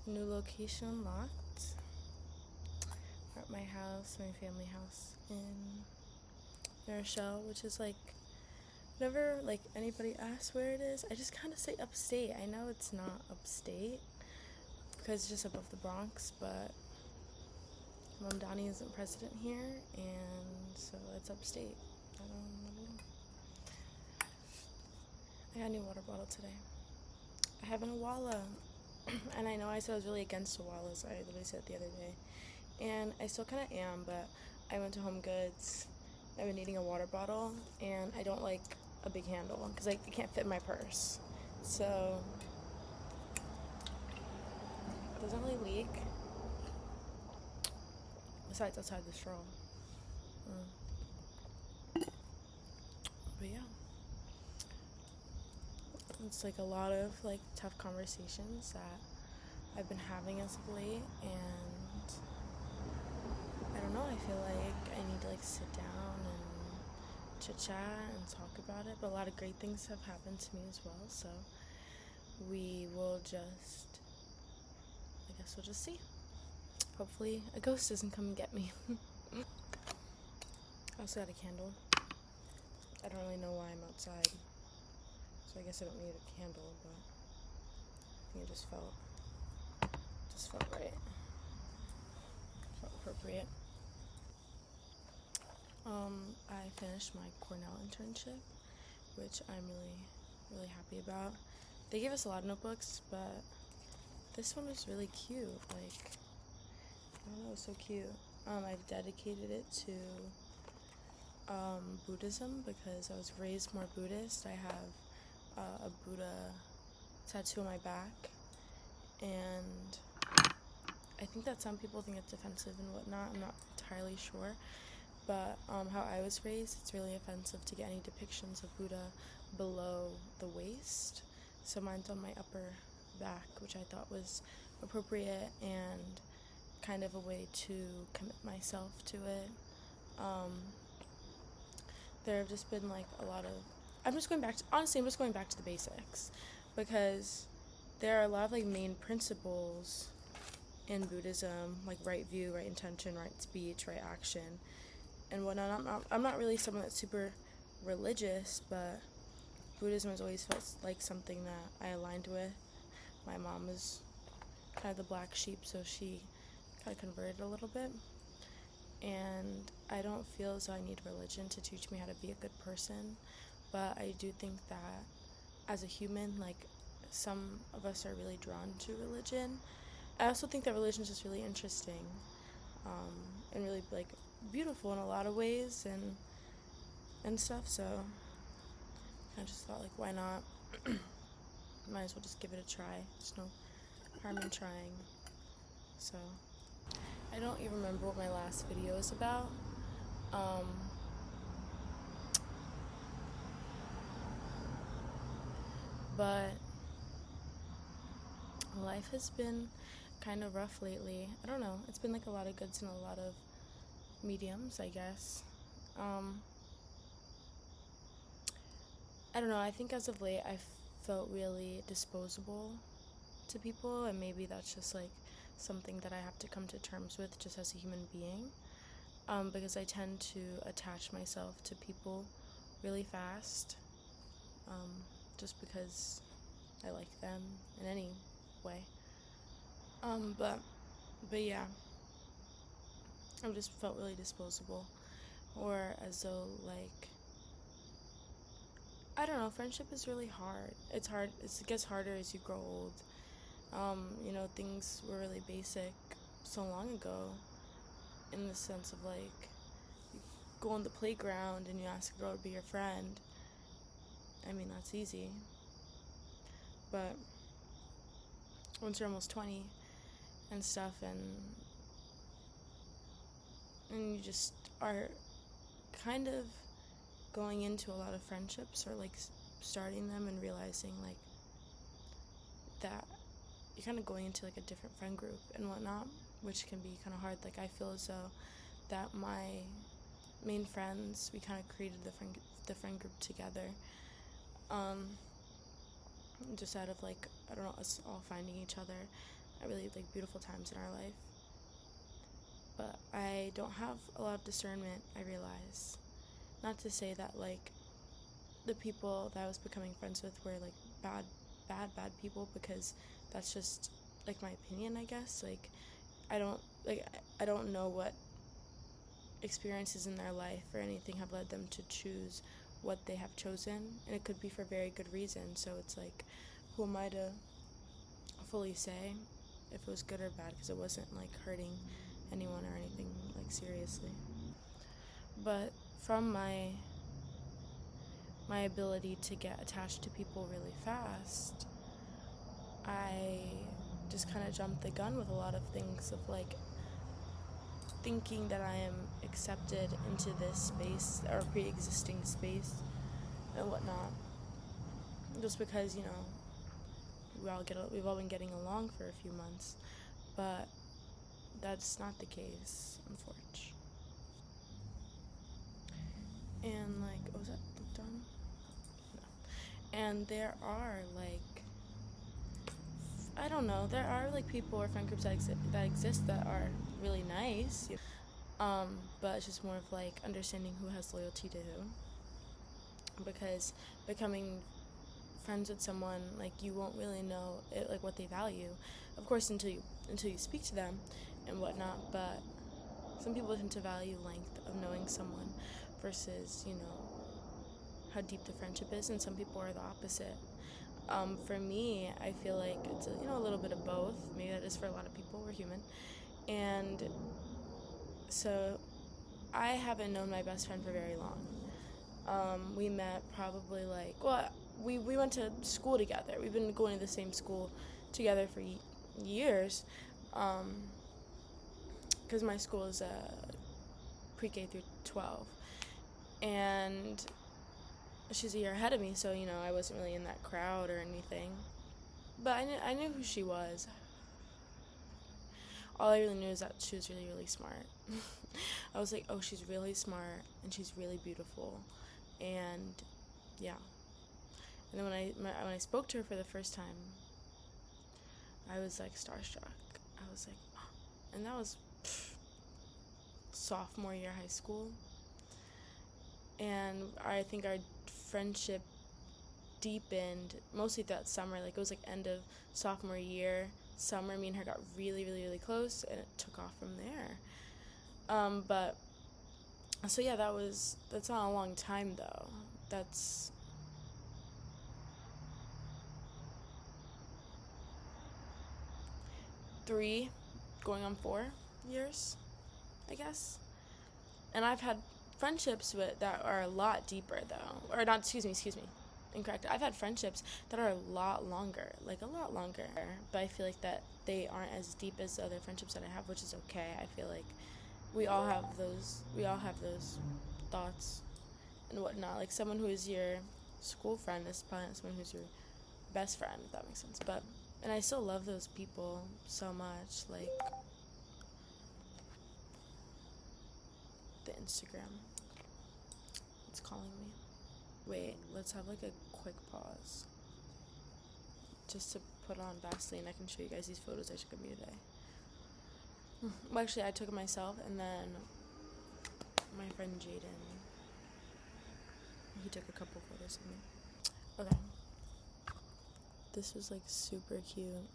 New location unlocked. We're at my house, my family house in New Rochelle, which is like, whenever like anybody asks where it is, I just kind of say upstate. I know it's not upstate because it's just above the Bronx, but Mom Donnie isn't president here, and so it's upstate. I don't know. I got a new water bottle today. I have an Awala, and I know I said I was really against Awalas. I literally said it the other day, and I still kind of am, but I went to Home Goods. I've been needing a water bottle, and I don't like a big handle because it can't fit in my purse. So it doesn't really leak. Besides outside the straw. But yeah. It's like a lot of like tough conversations that I've been having as of late, and I don't know, I feel like I need to like sit down and chit chat and talk about it, but a lot of great things have happened to me as well, so we will just, I guess we'll just see. Hopefully a ghost doesn't come and get me. I also got a candle. I don't really know why I'm outside, so I guess I don't need a candle, but I think it just felt right. Felt appropriate. I finished my Cornell internship, which I'm really happy about. They gave us a lot of notebooks, but this one was really cute. Like, I don't know, it was so cute. I've dedicated it to Buddhism because I was raised more Buddhist. I have a Buddha tattoo on my back, and I think that some people think it's offensive and whatnot. I'm not entirely sure. But how I was raised, it's really offensive to get any depictions of Buddha below the waist. So mine's on my upper back, which I thought was appropriate and kind of a way to commit myself to it. There have just been like a lot of, I'm just going back to the basics, because there are a lot of like main principles in Buddhism, like right view, right intention, right speech, right action, and whatnot. I'm not really someone that's super religious, but Buddhism has always felt like something that I aligned with. My mom was kind of the black sheep, so she kind of converted a little bit. And I don't feel as though I need religion to teach me how to be a good person, but I do think that as a human, like, some of us are really drawn to religion. I also think that religion is just really interesting, and really like beautiful in a lot of ways and stuff. So I just thought, like, why not? Might as well just give it a try. There's no harm in trying. So I don't even remember what my last video was about. But life has been kind of rough lately. I don't know. It's been like a lot of goods and a lot of mediums, I guess. I don't know. I think as of late, I've felt really disposable to people, and maybe that's just like something that I have to come to terms with just as a human being. Because I tend to attach myself to people really fast, just because I like them in any way. But yeah, I've just felt really disposable, or as though, like, I don't know, friendship is really hard. It's hard. It gets harder as you grow old. Things were really basic so long ago, in the sense of like, you go on the playground and you ask a girl to be your friend. I mean, that's easy. But once you're almost 20 and stuff, and you just are kind of going into a lot of friendships, or like starting them and realizing like that you're kind of going into like a different friend group and whatnot, which can be kind of hard. Like, I feel as though that my main friends, we kind of created the friend group together, just out of like, I don't know, us all finding each other really like beautiful times in our life. But I don't have a lot of discernment, I realize. Not to say that like the people that I was becoming friends with were like bad people, because that's just like my opinion, I guess. Like I don't know what experiences in their life or anything have led them to choose what they have chosen, and it could be for very good reason. So it's like, who am I to fully say if it was good or bad, because it wasn't like hurting anyone or anything like seriously. But from my ability to get attached to people really fast, I just kind of jumped the gun with a lot of things, of like thinking that I am accepted into this space or pre-existing space and whatnot, just because, you know, we've all been getting along for a few months, but that's not the case, unfortunately. And like, was that done? No. And there are like, I don't know, there are like people or friend groups that exist that are really nice. But it's just more of like understanding who has loyalty to who, because becoming friends with someone, like, you won't really know it, like what they value, of course, until you speak to them and whatnot. But some people tend to value length of knowing someone versus, you know, how deep the friendship is, and some people are the opposite. For me, I feel like it's a little bit of both. Maybe that is for a lot of people. We're human. And so I haven't known my best friend for very long. We met probably like, well, we went to school together. We've been going to the same school together for years, because my school is pre-K through 12, and she's a year ahead of me, so, you know, I wasn't really in that crowd or anything. But I knew who she was. All I really knew is that she was really, really smart. I was like, oh, she's really smart, and she's really beautiful, and yeah. And then when I spoke to her for the first time, I was like starstruck. I was like, oh. And that was sophomore year high school, and I think our friendship deepened mostly that summer. Like, it was like end of sophomore year summer, me and her got really, really, really close, and it took off from there. But so yeah, that's not a long time though. That's 3 going on 4 years, I guess. And I've had friendships that are a lot deeper though, or not. Excuse me, incorrect. I've had friendships that are a lot longer, like a lot longer. But I feel like that they aren't as deep as the other friendships that I have, which is okay. I feel like we all have those thoughts and whatnot. Like, someone who is your school friend is probably not someone who's your best friend, if that makes sense. And I still love those people so much. Like, the Instagram, it's calling me. Wait, let's have like a quick pause just to put on Vaseline. I can show you guys these photos I took of me today. Well, actually, I took it myself, and then my friend Jaden, he took a couple photos of me. Okay. This was like super cute.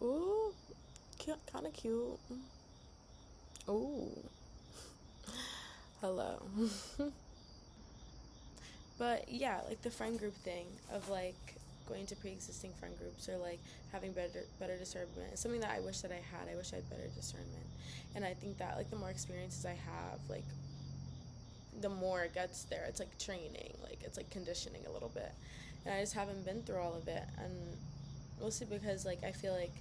Ooh, kind of cute. Ooh. Hello. But yeah, like the friend group thing of like going to pre-existing friend groups, or like having better discernment, is something that I wish that I had. I wish I had better discernment. And I think that like the more experiences I have, like the more it gets there. It's like training, like it's like conditioning a little bit. And I just haven't been through all of it, and mostly because like I feel like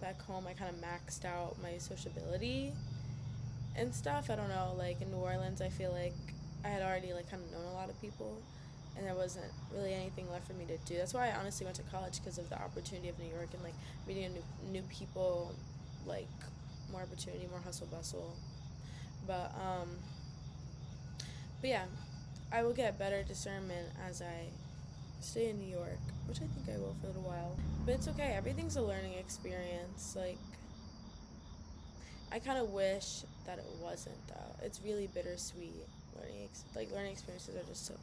back home I kind of maxed out my sociability and stuff. I don't know, like in New Orleans I feel like I had already like kind of known a lot of people, and there wasn't really anything left for me to do. That's why I honestly went to college, because of the opportunity of New York and like meeting new people, like more opportunity, more hustle bustle. But yeah, I will get better discernment as I stay in New York. which I think I will for a little while. But it's okay. Everything's a learning experience. Like, I kind of wish that it wasn't, though. It's really bittersweet. Learning experiences are just so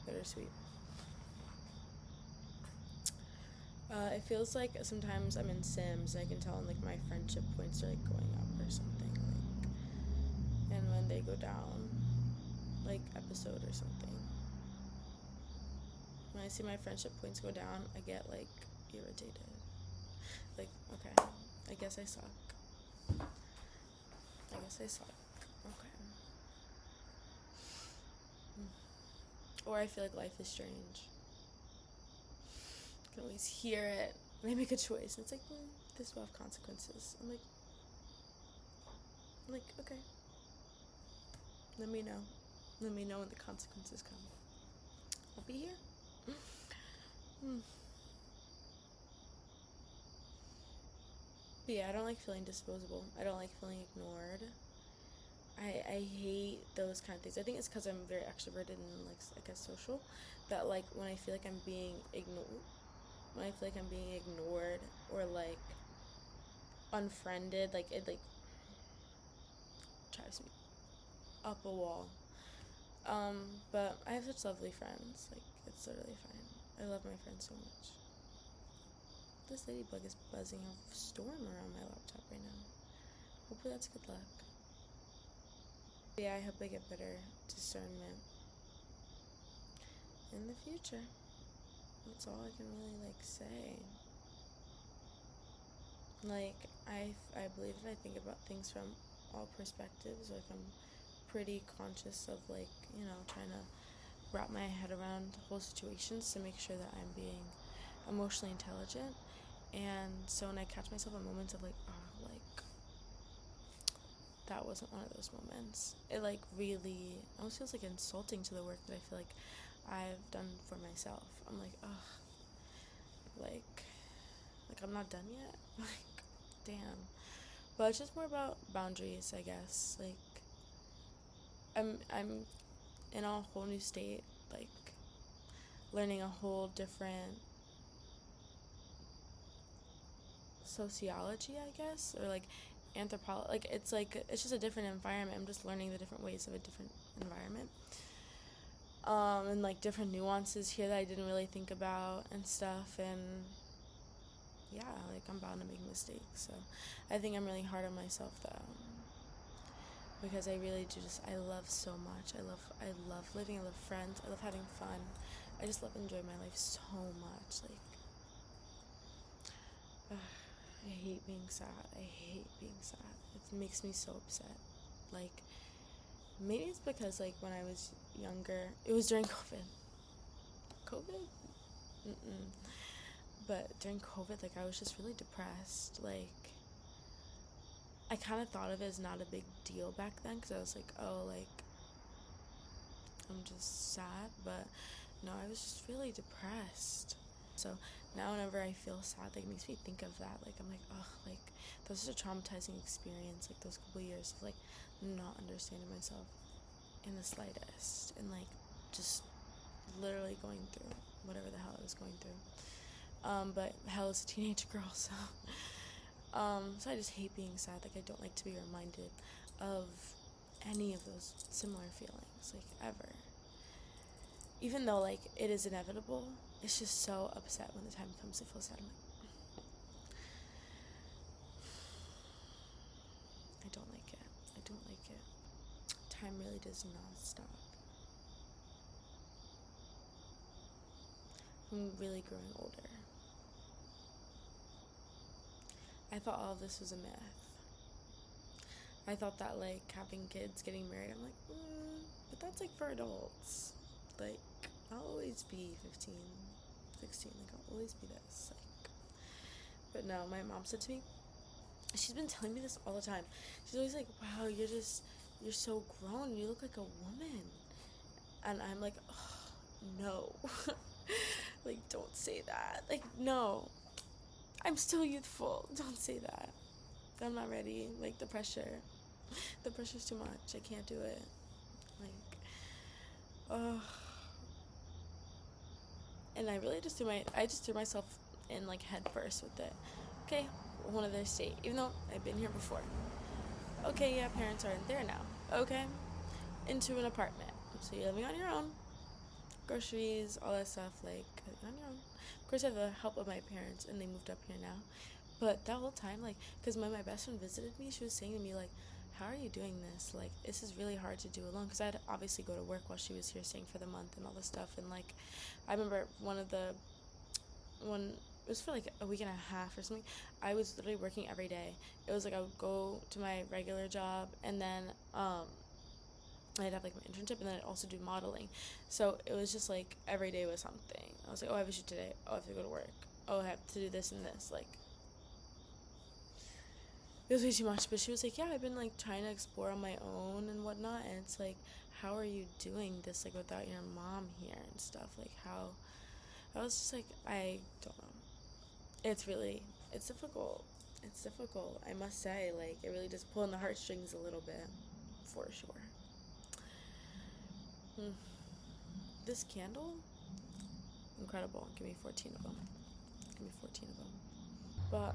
bittersweet. It feels like sometimes I'm in Sims. I can tell when like my friendship points are like going up or something. Like, and when they go down, like episode or something. When I see my friendship points go down, I get like irritated. Like, okay, I guess I suck. Okay. Or I feel like life is strange. I can always hear it when I make a choice. And it's like, this will have consequences. I'm like, okay. Let me know. Let me know when the consequences come. I'll be here. But yeah, I don't like feeling disposable. I don't like feeling ignored. I hate those kind of things. I think it's because I'm very extroverted and like I guess social, that like when I feel like I'm being ignored or like unfriended, like it like drives me up a wall. But I have such lovely friends. Like, it's totally fine. I love my friends so much. This ladybug is buzzing a storm around my laptop right now. Hopefully that's good luck. But yeah, I hope I get better discernment in the future. That's all I can really like say. Like, I believe that I think about things from all perspectives. Like, I'm pretty conscious of like, trying to wrap my head around whole situations to make sure that I'm being emotionally intelligent. And so when I catch myself in moments of like, that wasn't one of those moments, it like really almost feels like insulting to the work that I feel like I've done for myself. I'm like, like I'm not done yet. Like, damn. But it's just more about boundaries, I guess. Like, I'm in a whole new state, like learning a whole different sociology, I guess, or like anthropology. Like, it's just a different environment. I'm just learning the different ways of a different environment, and like different nuances here that I didn't really think about and stuff. And yeah, like I'm bound to make mistakes. So I think I'm really hard on myself though, because I really do I love so much. I love living. I love friends. I love having fun. I just love enjoying my life so much. Like, I hate being sad. It makes me so upset. Like, maybe it's because, like, when I was younger, it was during COVID. But during COVID, like, I was just really depressed. Like, I kind of thought of it as not a big deal back then, because I was like, oh, like, I'm just sad. But no, I was just really depressed. So now whenever I feel sad, like, it makes me think of that. Like, I'm like, like, that was such a traumatizing experience, like, those couple years of, like, not understanding myself in the slightest, and, like, just literally going through whatever the hell I was going through. But hell, is a teenage girl, so so I just hate being sad. Like, I don't like to be reminded of any of those similar feelings, like, ever. Even though, like, it is inevitable, it's just so upset when the time comes to feel sad. I'm like, I don't like it. Time really does not stop. I'm really growing older. I thought all of this was a myth. I thought that, like, having kids, getting married, I'm like, but that's, like, for adults. Like, I'll always be 15, 16, like, I'll always be this, like. But no, my mom said to me, she's been telling me this all the time. She's always like, wow, you're so grown, you look like a woman. And I'm like, no. Like, don't say that. Like, no. I'm still youthful. Don't say that. I'm not ready. Like, the pressure's too much. I can't do it. Like, and I just threw myself in like head first with it. Okay, one other state, even though I've been here before. Okay, yeah, parents aren't there now. Okay, into an apartment. So you're living on your own. Groceries, all that stuff, like on your own. Of course, I have the help of my parents, and they moved up here now. But that whole time, like, because when my best friend visited me, she was saying to me, like, how are you doing this? Like, this is really hard to do alone. Because I'd obviously go to work while she was here staying for the month and all this stuff. And, like, I remember it was for, like, a week and a half or something. I was literally working every day. It was, like, I would go to my regular job, and then, I'd have, like, my internship, and then I'd also do modeling. So it was just, like, every day was something. I was like, oh, I have a shoot today. Oh, I have to go to work. Oh, I have to do this and this. Like, it was way too much. But she was like, yeah, I've been, like, trying to explore on my own and whatnot. And it's like, how are you doing this, like, without your mom here and stuff? Like, how? I was just like, I don't know. It's difficult. It's difficult, I must say. Like, it really does pull on the heartstrings a little bit, for sure. This candle, incredible. Give me 14 of them. Give me 14 of them. But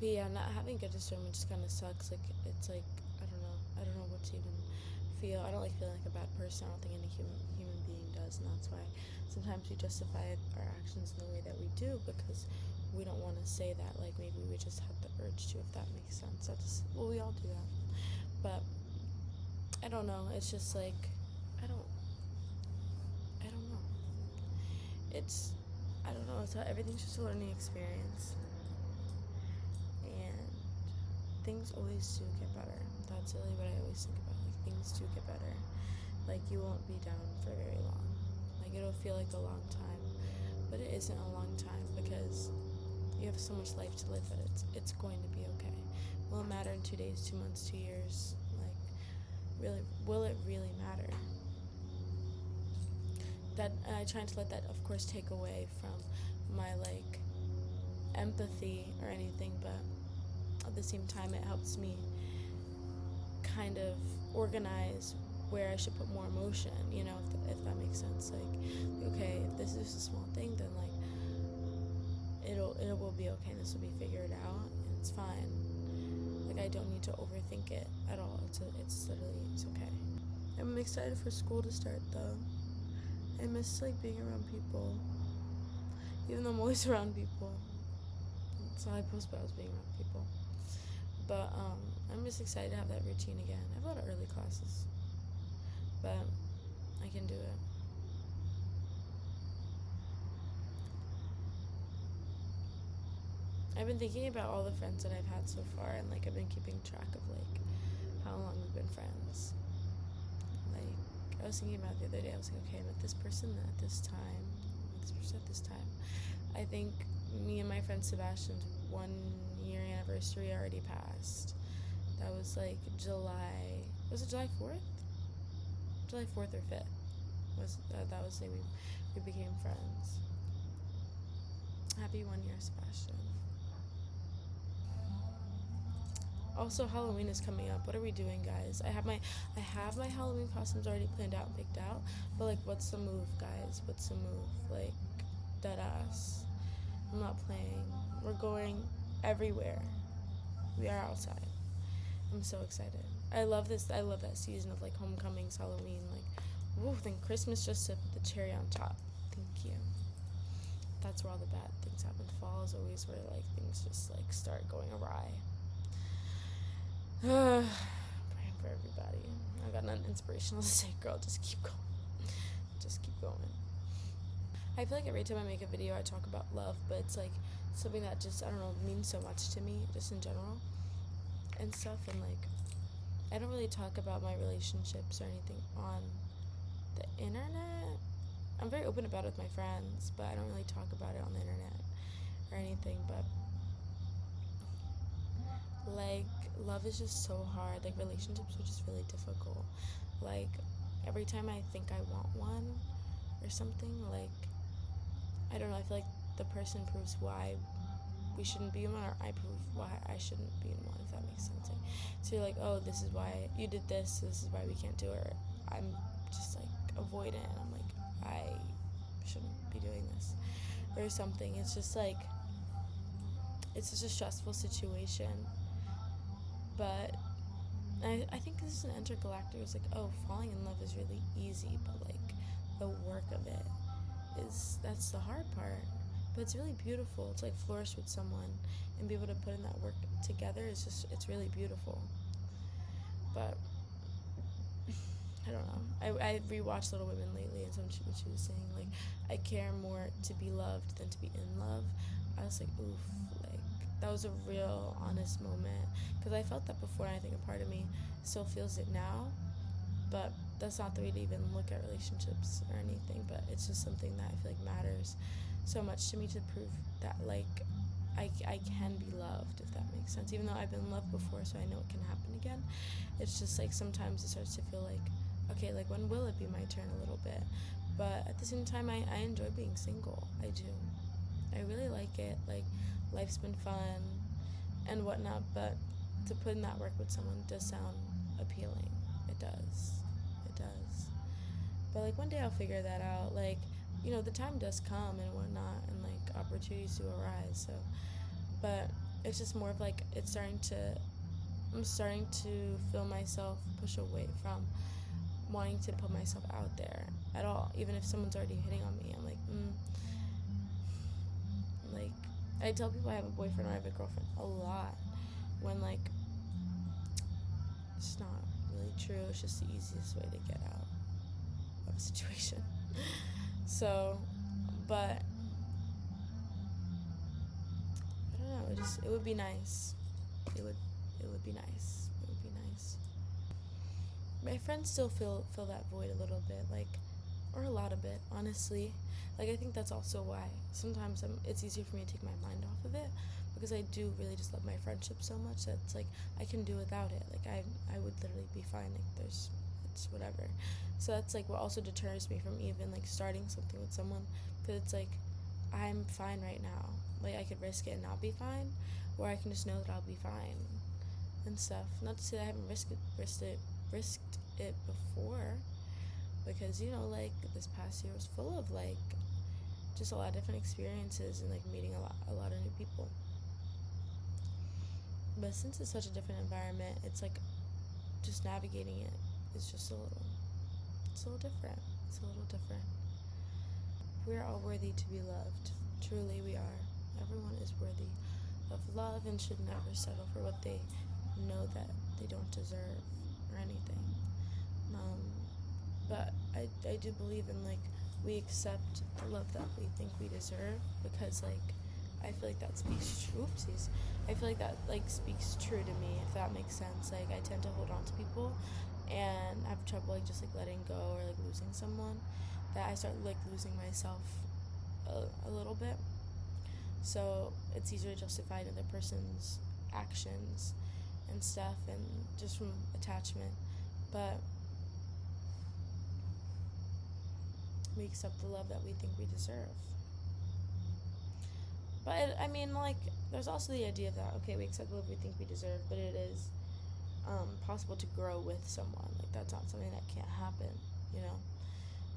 yeah, not having good discernment just kind of sucks. Like, it's like, I don't know what to even feel. I don't like feeling like a bad person. I don't think any human being does, and that's why sometimes we justify our actions in the way that we do, because we don't want to say that. Like, maybe we just have the urge to, if that makes sense. Well, we all do that. But I don't know. It's just like, I don't know. I don't know. Everything's just a learning experience. And things always do get better. That's really what I always think about. Like, things do get better. Like, you won't be down for very long. Like, it'll feel like a long time, but it isn't a long time, because you have so much life to live that it's going to be okay. Will it matter in 2 days, 2 months, 2 years? Like, really, will it really matter? That, and I try to let that, of course, take away from my, like, empathy or anything, but at the same time, it helps me kind of organize where I should put more emotion, you know, if that makes sense. Like, okay, if this is a small thing, then, like, it will be okay, and this will be figured out, and it's fine. Like, I don't need to overthink it at all. It's literally, it's okay. I'm excited for school to start, though. I miss, like, being around people, even though I'm always around people. It's not like I post about being around people. But I'm just excited to have that routine again. I have a lot of early classes, but I can do it. I've been thinking about all the friends that I've had so far, and, like, I've been keeping track of, like, how long we've been friends. Like, I was thinking about it the other day. I was like, okay, I met this person at this time, I met this person at this time. I think me and my friend Sebastian's 1 year anniversary already passed. That was, like, was it July 4th? July 4th or 5th. That was the day we became friends. Happy 1 year, Sebastian. Also, Halloween is coming up. What are we doing, guys? I have my Halloween costumes already planned out and picked out. But, like, what's the move, guys? What's the move? Like, dead ass. I'm not playing. We're going everywhere. We are outside. I'm so excited. I love this. I love that season of, like, homecomings, Halloween. Like, woo, then Christmas just to put the cherry on top. Thank you. That's where all the bad things happen. Fall is always where, like, things just, like, start going awry. Praying for everybody. I got nothing inspirational to say, girl. Just keep going. Just keep going. I feel like every time I make a video, I talk about love, but it's, like, something that just, I don't know, means so much to me, just in general, and stuff, and, like, I don't really talk about my relationships or anything on the internet. I'm very open about it with my friends, but I don't really talk about it on the internet or anything, but, like, love is just so hard. Like, relationships are just really difficult. Like, every time I think I want one or something, like, I don't know, I feel like the person proves why we shouldn't be in one, or I prove why I shouldn't be in one, if that makes sense. Like, so you're like, oh, this is why you did this is why we can't do it. I'm just like, avoidant, and I'm like, I shouldn't be doing this or something. It's just like, it's such a stressful situation. But I think this is an intergalactic. It's like, oh, falling in love is really easy, but like the work of it that's the hard part. But it's really beautiful to like flourish with someone and be able to put in that work together. It's really beautiful. But I don't know. I rewatched Little Women lately, and when she was saying like, I care more to be loved than to be in love. I was like, oof, like that was a real honest moment, because I felt that before, and I think a part of me still feels it now. But that's not the way to even look at relationships or anything. But it's just something that I feel like matters so much to me, to prove that like I can be loved, if that makes sense. Even though I've been loved before, so I know it can happen again. It's just like sometimes it starts to feel like, okay, like when will it be my turn a little bit? But at the same time, I enjoy being single. I do. I really like it. Like, life's been fun and whatnot, but to put in that work with someone does sound appealing. It does. It does. But like one day I'll figure that out. Like, you know, the time does come and whatnot, and like opportunities do arise. So, but it's just more of like I'm starting to feel myself push away from wanting to put myself out there at all. Even if someone's already hitting on me, I'm like, like I tell people I have a boyfriend or I have a girlfriend a lot, when like it's not really true. It's just the easiest way to get out of a situation. So, but I don't know. It would be nice. It would be nice. It would be nice. My friends still feel that void a little bit, like, or a lot of it, honestly. Like, I think that's also why sometimes it's easier for me to take my mind off of it, because I do really just love my friendship so much that it's like I can do without it. Like, I would literally be fine. Like, it's whatever. So that's like what also deters me from even like starting something with someone, because it's like I'm fine right now. Like, I could risk it and not be fine, or I can just know that I'll be fine and stuff. Not to say that I haven't risked it before, because, you know, like this past year was full of like just a lot of different experiences and like meeting a lot of new people. But since it's such a different environment, it's like just navigating it is just a little different. It's a little different. We're all worthy to be loved. Truly we are. Everyone is worthy of love and should never settle for what they know that they don't deserve or anything. But I do believe in like we accept the love that we think we deserve, because like I feel like that speaks oopsies. I feel like that like speaks true to me, if that makes sense. Like I tend to hold on to people and have trouble like just like letting go or like losing someone, that I start like losing myself a little bit. So it's easier to justify another person's actions and stuff, and just from attachment. But we accept the love that we think we deserve. But I mean, like, there's also the idea of that, okay, we accept the love we think we deserve, but it is possible to grow with someone. Like, that's not something that can't happen, you know?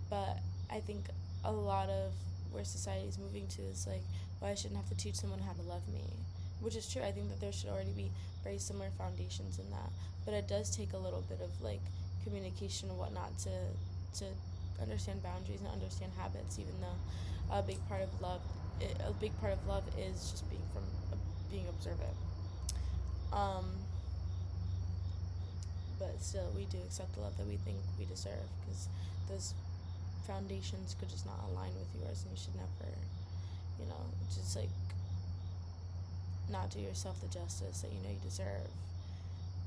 But I think a lot of where society is moving to is like, well, I shouldn't have to teach someone how to love me, which is true. I think that there should already be very similar foundations in that, but it does take a little bit of like communication and whatnot to understand boundaries and understand habits. Even though a big part of love is just being observant. But still, we do accept the love that we think we deserve, because those foundations could just not align with yours, and you should never, you know, just like not do yourself the justice that you know you deserve.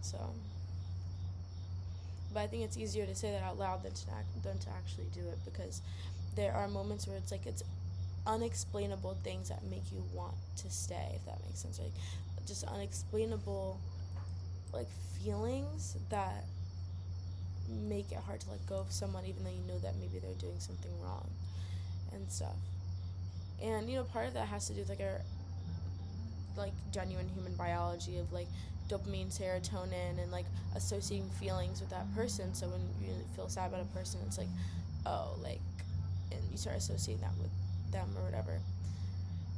So, but I think it's easier to say that out loud than to actually do it, because there are moments where it's like it's unexplainable things that make you want to stay, if that makes sense. Like just unexplainable like feelings that make it hard to let go of someone, even though you know that maybe they're doing something wrong and stuff. And, you know, part of that has to do with like our like genuine human biology of like dopamine, serotonin, and like associating feelings with that person. So when you feel sad about a person, it's like, oh, like, and you start associating that with them or whatever.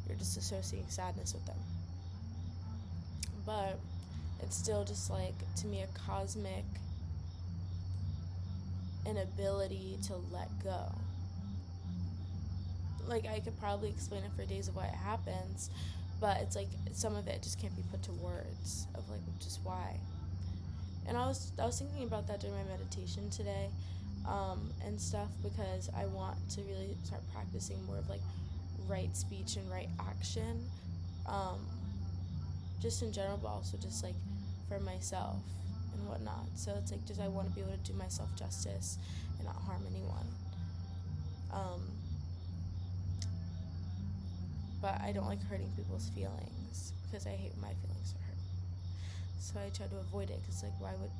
You're just associating sadness with them. But it's still just like, to me, a cosmic inability to let go. Like, I could probably explain it for days of why it happens, but it's like some of it just can't be put to words of like just why. And I was thinking about that during my meditation today, and stuff, because I want to really start practicing more of like right speech and right action, just in general, but also just like for myself and whatnot. So it's like, just I want to be able to do myself justice and not harm anyone. But I don't like hurting people's feelings because I hate when my feelings are hurt. So I try to avoid it because, like, why would...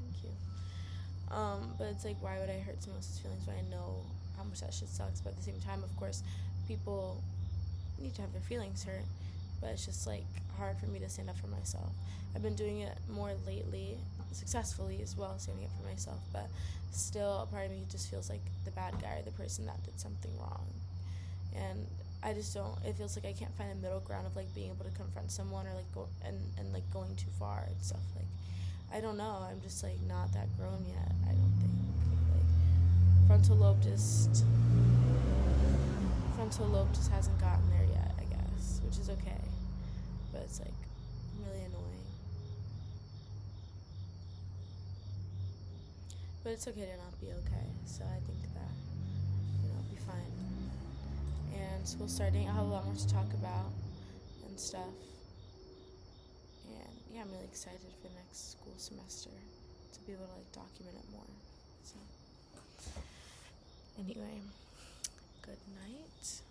Thank you. But it's like, why would I hurt someone else's feelings when I know how much that shit sucks? But at the same time, of course, people need to have their feelings hurt. But it's just, like, hard for me to stand up for myself. I've been doing it more lately, successfully as well, standing up for myself. But still, a part of me just feels like the bad guy, the person that did something wrong. And I just don't, it feels like I can't find a middle ground of, like, being able to confront someone or, like, go and like, going too far and stuff. Like, I don't know, I'm just, like, not that grown yet, I don't think. Like, frontal lobe just hasn't gotten there yet, I guess, which is okay. But it's, like, really annoying. But it's okay to not be okay, so I think that, I'll be fine. And school's starting, I'll have a lot more to talk about and stuff. And yeah, I'm really excited for the next school semester to be able to, like, document it more. So anyway, good night.